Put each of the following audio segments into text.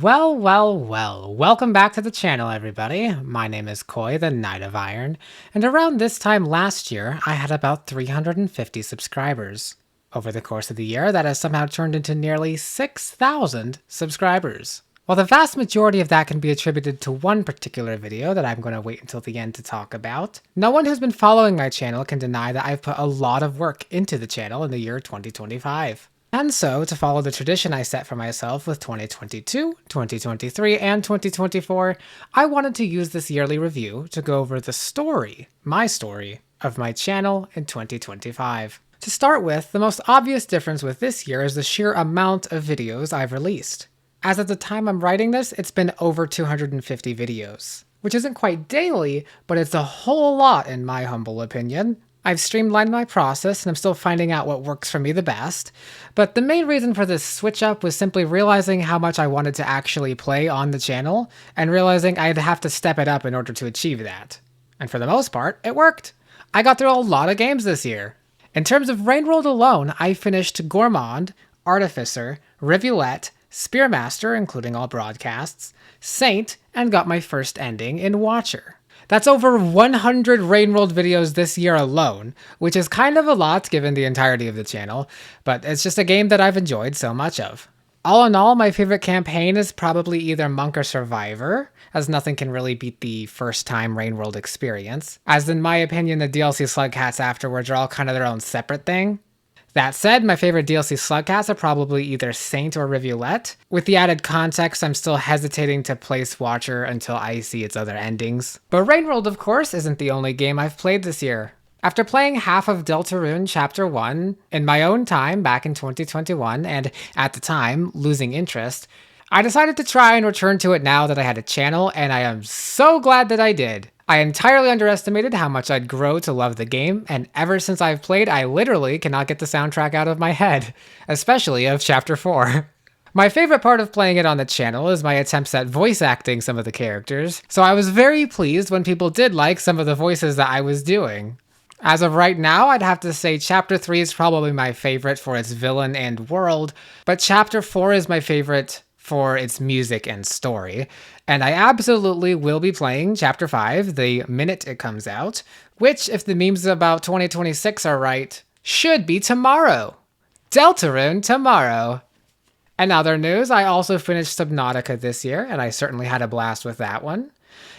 Well, welcome back to the channel, everybody. My name is Koi, the Knight of Iron, and around this time last year, I had about 350 subscribers. Over the course of the year, that has somehow turned into nearly 6,000 subscribers. While the vast majority of that can be attributed to one particular video that I'm going to wait until the end to talk about, no one who's been following my channel can deny that I've put a lot of work into the channel in the year 2025. And so, to follow the tradition I set for myself with 2022, 2023, and 2024, I wanted to use this yearly review to go over the story, my story, of my channel in 2025. To start with, the most obvious difference with this year is the sheer amount of videos I've released. As of the time I'm writing this, it's been over 250 videos, which isn't quite daily, but it's a whole lot in my humble opinion. I've streamlined my process and I'm still finding out what works for me the best, but the main reason for this switch up was simply realizing how much I wanted to actually play on the channel, and realizing I'd have to step it up in order to achieve that. And for the most part, it worked. I got through a lot of games this year. In terms of Rainworld alone, I finished Gourmand, Artificer, Rivulet, Spearmaster, including all broadcasts, Saint, and got my first ending in Watcher. That's over 100 Rainworld videos this year alone, which is kind of a lot given the entirety of the channel, but it's just a game that I've enjoyed so much of. All in all, my favorite campaign is probably either Monk or Survivor, as nothing can really beat the first time Rainworld experience, as in my opinion the DLC Slugcats afterwards are all kind of their own separate thing. That said, my favorite DLC Slugcats are probably either Saint or Rivulet. With the added context, I'm still hesitating to place Watcher until I see its other endings. But Rainworld, of course, isn't the only game I've played this year. After playing half of Deltarune Chapter 1 in my own time back in 2021, and at the time, losing interest, I decided to try and return to it now that I had a channel, and I am so glad that I did. I entirely underestimated how much I'd grow to love the game, and ever since I've played, I literally cannot get the soundtrack out of my head, especially of Chapter 4. My favorite part of playing it on the channel is my attempts at voice acting some of the characters, so I was very pleased when people did like some of the voices that I was doing. As of right now, I'd have to say Chapter 3 is probably my favorite for its villain and world, but Chapter 4 is my favorite for its music and story, and I absolutely will be playing Chapter 5 the minute it comes out, which, if the memes about 2026 are right, should be tomorrow. Deltarune tomorrow. In other news, I also finished Subnautica this year, and I certainly had a blast with that one.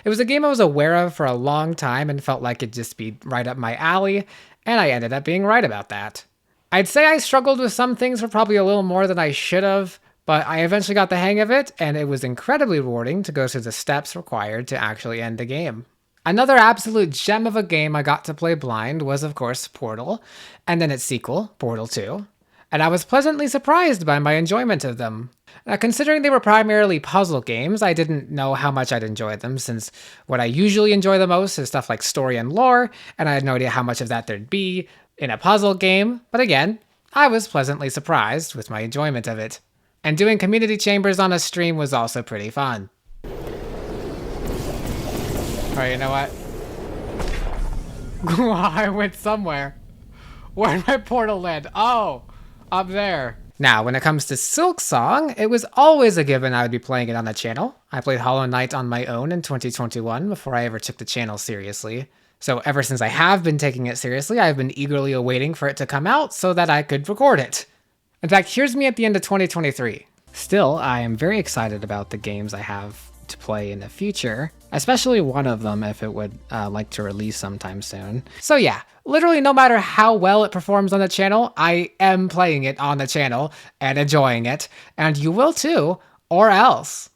It was a game I was aware of for a long time and felt like it'd just be right up my alley, and I ended up being right about that. I'd say I struggled with some things for probably a little more than I should have, but I eventually got the hang of it, and it was incredibly rewarding to go through the steps required to actually end the game. Another absolute gem of a game I got to play blind was, of course, Portal, and then its sequel, Portal 2, and I was pleasantly surprised by my enjoyment of them. Now, considering they were primarily puzzle games, I didn't know how much I'd enjoy them, since what I usually enjoy the most is stuff like story and lore, and I had no idea how much of that there'd be in a puzzle game, but again, I was pleasantly surprised with my enjoyment of it. And doing community chambers on a stream was also pretty fun. Alright, you know what? I went somewhere. Where did my portal land? Oh, up there. Now, when it comes to Silksong, it was always a given I would be playing it on the channel. I played Hollow Knight on my own in 2021 before I ever took the channel seriously. So ever since I have been taking it seriously, I've been eagerly awaiting for it to come out so that I could record it. In fact, here's me at the end of 2023. Still, I am very excited about the games I have to play in the future, especially one of them if it would like to release sometime soon. So yeah, literally no matter how well it performs on the channel, I am playing it on the channel and enjoying it, and you will too, or else.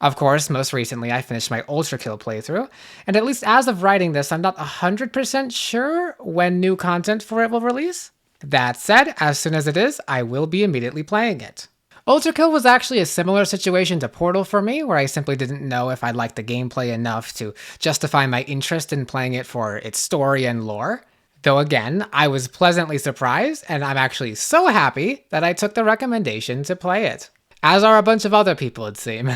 Of course, most recently I finished my Ultra Kill playthrough, and at least as of writing this, I'm not 100% sure when new content for it will release. That said, as soon as it is, I will be immediately playing it. Ultra Kill was actually a similar situation to Portal for me, where I simply didn't know if I liked the gameplay enough to justify my interest in playing it for its story and lore. Though again, I was pleasantly surprised, and I'm actually so happy that I took the recommendation to play it. As are a bunch of other people, it'd seem.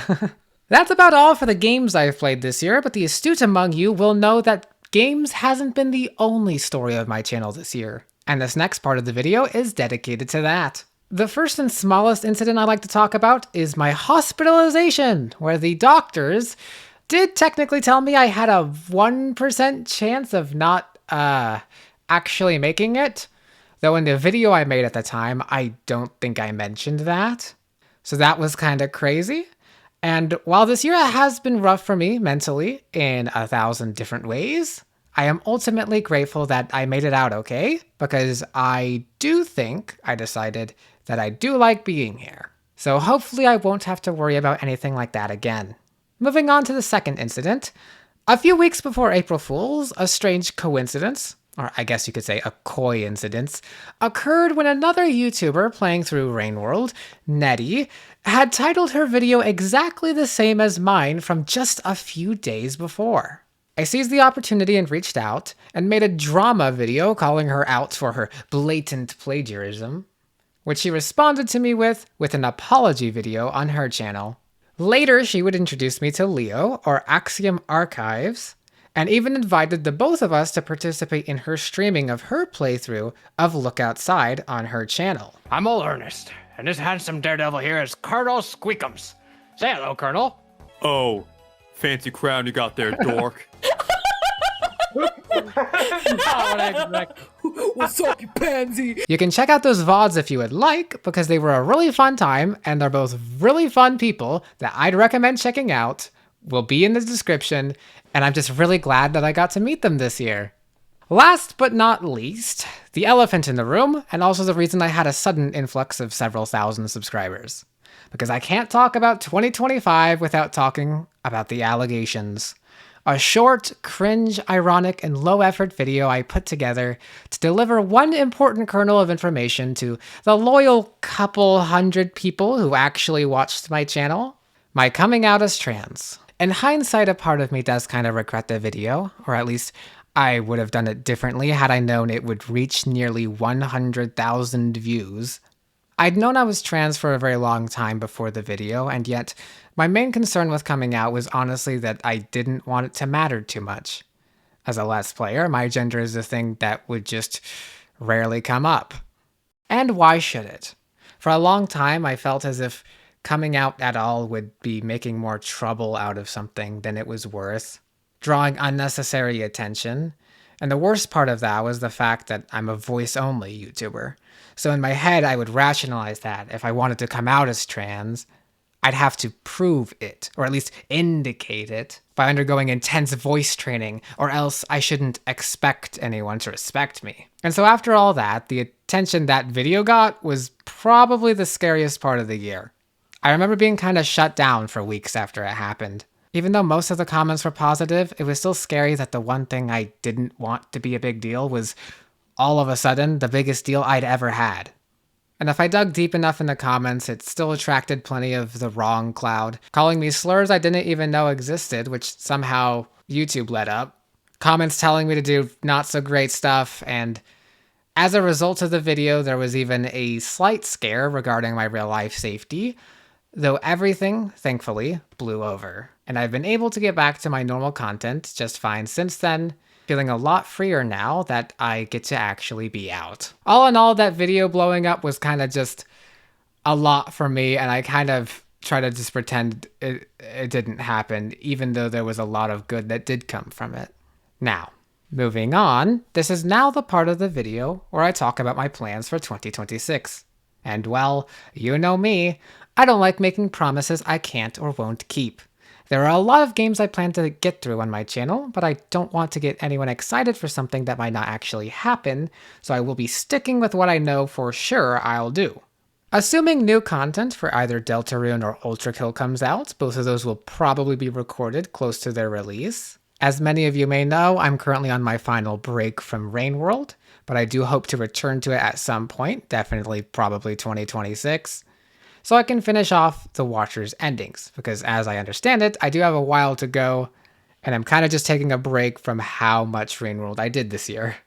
That's about all for the games I've played this year, but the astute among you will know that games hasn't been the only story of my channel this year. And this next part of the video is dedicated to that. The first and smallest incident I like to talk about is my hospitalization, where the doctors did technically tell me I had a 1% chance of not actually making it. Though in the video I made at the time, I don't think I mentioned that. So that was kind of crazy. And while this year has been rough for me mentally in 1,000 different ways, I am ultimately grateful that I made it out okay, because I do think I decided that I do like being here. So hopefully I won't have to worry about anything like that again. Moving on to the second incident. A few weeks before April Fool's, a strange coincidence, or I guess you could say a coincidence, occurred when another YouTuber playing through Rainworld, Nettie, had titled her video exactly the same as mine from just a few days before. I seized the opportunity and reached out, and made a drama video calling her out for her blatant plagiarism, which she responded to me with an apology video on her channel. Later, she would introduce me to Leo, or Axiom Archives, and even invited the both of us to participate in her streaming of her playthrough of Look Outside on her channel. I'm all earnest, and this handsome daredevil here is Colonel Squeakums. Say hello, Colonel. Oh, fancy crown you got there, dork. What's up, you pansy? You can check out those VODs if you would like, because they were a really fun time, and they're both really fun people that I'd recommend checking out. Will be in the description, and I'm just really glad that I got to meet them this year. Last but not least, the elephant in the room, and also the reason I had a sudden influx of several thousand subscribers. Because I can't talk about 2025 without talking about the allegations. A short, cringe, ironic, and low-effort video I put together to deliver one important kernel of information to the loyal couple hundred people who actually watched my channel. My coming out as trans. In hindsight, a part of me does kind of regret the video, or at least I would have done it differently had I known it would reach nearly 100,000 views. I'd known I was trans for a very long time before the video, and yet my main concern with coming out was honestly that I didn't want it to matter too much. As a Let's Player, my gender is a thing that would just rarely come up. And why should it? For a long time, I felt as if coming out at all would be making more trouble out of something than it was worth, drawing unnecessary attention. And the worst part of that was the fact that I'm a voice-only YouTuber. So in my head, I would rationalize that if I wanted to come out as trans, I'd have to prove it, or at least indicate it, by undergoing intense voice training, or else I shouldn't expect anyone to respect me. And so after all that, the attention that video got was probably the scariest part of the year. I remember being kind of shut down for weeks after it happened. Even though most of the comments were positive, it was still scary that the one thing I didn't want to be a big deal was all of a sudden the biggest deal I'd ever had. And if I dug deep enough in the comments, it still attracted plenty of the wrong cloud, calling me slurs I didn't even know existed, which somehow YouTube let up. Comments telling me to do not so great stuff, and as a result of the video, there was even a slight scare regarding my real life safety, though everything, thankfully, blew over. And I've been able to get back to my normal content just fine since then, feeling a lot freer now that I get to actually be out. All in all, that video blowing up was kind of just a lot for me, and I kind of try to just pretend it didn't happen, even though there was a lot of good that did come from it. Now, moving on, this is now the part of the video where I talk about my plans for 2026. And well, you know me, I don't like making promises I can't or won't keep. There are a lot of games I plan to get through on my channel, but I don't want to get anyone excited for something that might not actually happen, so I will be sticking with what I know for sure I'll do. Assuming new content for either Deltarune or Ultra Kill comes out, both of those will probably be recorded close to their release. As many of you may know, I'm currently on my final break from Rainworld, but I do hope to return to it at some point, definitely probably 2026. So I can finish off the Watcher's endings, because as I understand it, I do have a while to go, and I'm kind of just taking a break from how much Rainworld I did this year.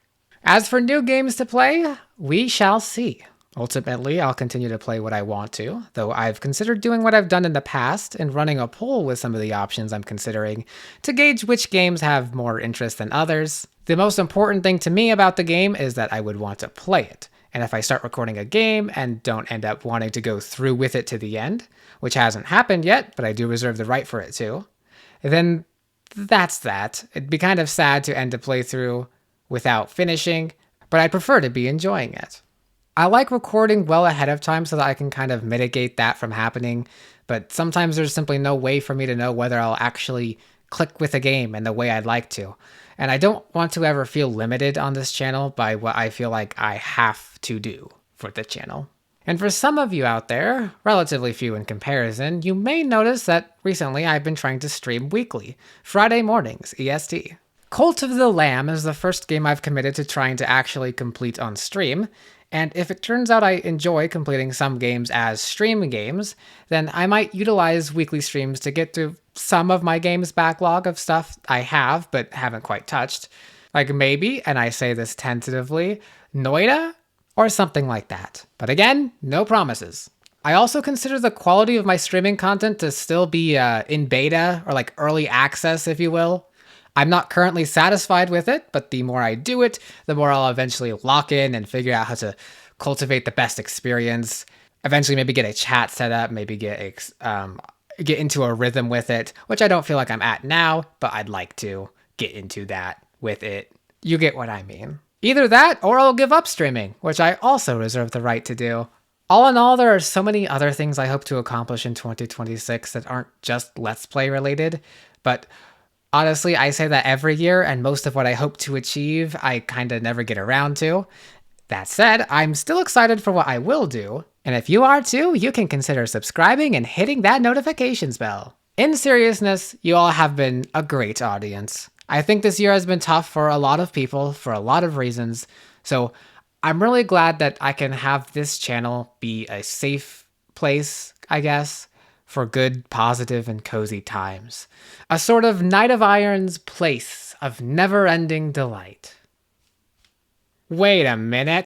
As for new games to play, we shall see. Ultimately, I'll continue to play what I want to, though I've considered doing what I've done in the past and running a poll with some of the options I'm considering to gauge which games have more interest than others. The most important thing to me about the game is that I would want to play it, And if I start recording a game and don't end up wanting to go through with it to the end, which hasn't happened yet, but I do reserve the right for it to, then that's that. It'd be kind of sad to end a playthrough without finishing, but I'd prefer to be enjoying it. I like recording well ahead of time so that I can kind of mitigate that from happening, but sometimes there's simply no way for me to know whether I'll actually click with a game in the way I'd like to. And I don't want to ever feel limited on this channel by what I feel like I have to do for the channel. And for some of you out there, relatively few in comparison, you may notice that recently I've been trying to stream weekly, Friday mornings, EST. Cult of the Lamb is the first game I've committed to trying to actually complete on stream, and if it turns out I enjoy completing some games as stream games, then I might utilize weekly streams to get to some of my games backlog of stuff I have but haven't quite touched. Like maybe, and I say this tentatively, Noita? Or something like that. But again, no promises. I also consider the quality of my streaming content to still be in beta, or like early access, if you will. I'm not currently satisfied with it, but the more I do it, the more I'll eventually lock in and figure out how to cultivate the best experience. Eventually maybe get a chat set up, maybe get into a rhythm with it, which I don't feel like I'm at now, but I'd like to get into that with it. You get what I mean. Either that, or I'll give up streaming, which I also reserve the right to do. All in all, there are so many other things I hope to accomplish in 2026 that aren't just Let's Play related, but honestly, I say that every year, and most of what I hope to achieve, I kinda never get around to. That said, I'm still excited for what I will do, and if you are too, you can consider subscribing and hitting that notifications bell. In seriousness, you all have been a great audience. I think this year has been tough for a lot of people for a lot of reasons, so I'm really glad that I can have this channel be a safe place, I guess, for good, positive, and cozy times. A sort of Knight of Iron's place of never-ending delight. Wait a minute.